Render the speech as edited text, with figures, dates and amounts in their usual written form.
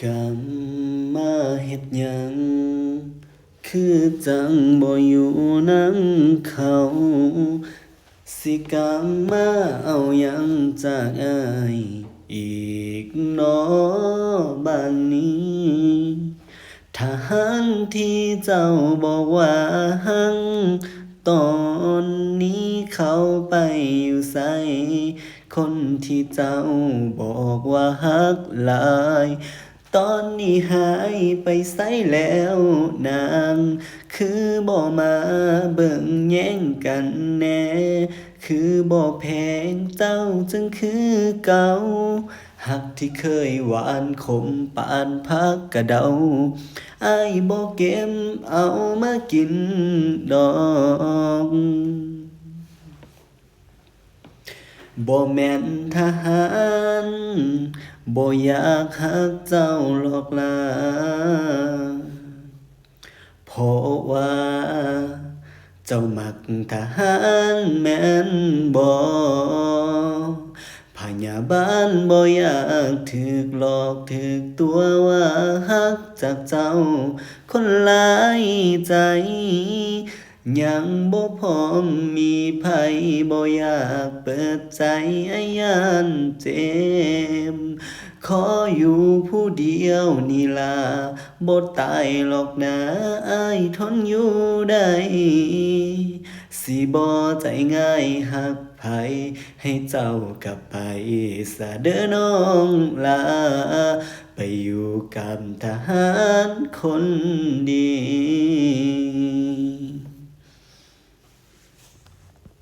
กำมาเฮ็ดหยังคือจังบ่อยู่นำเขาสิกำมาเอาหยังจากอ้ายอีกน้อบ้านนี้ถ้าหั้นที่เจ้าบอกว่าหักตอนนี้เขาไปอยู่ไสคนที่เจ้าบอกว่าหักหลายตอนนี้หายไปไสแล้วนางคือบ่มาเบิ่งแย่งกันแน่คือบ่แพงเจ้าจึงคือเก่าหักที่เคยหวานขมปานพักกะเดาอ้ายบ่เก็บเอามากินดอกบ่แม่นทหารบ่อยากหักเจ้าหรอกล่ะเพราะว่าเจ้ามักทหารแม่นบ่พยาบาลบ่อยากถูกหลอกถูกตัวว่าหักจากเจ้าคนหลายใจยังบ่พร้อมมีไผบ่อยากเปิดใจอ้ายย้านเจ็บขออยู่ผู้เดียวนี่ล่ะบ่ตายหรอกนะอ้ายทนอยู่ได้สิบ่ใจง่ายหักไผให้เจ้ากลับไปซะเด้อน้องลาไปอยู่กับทหารคนดี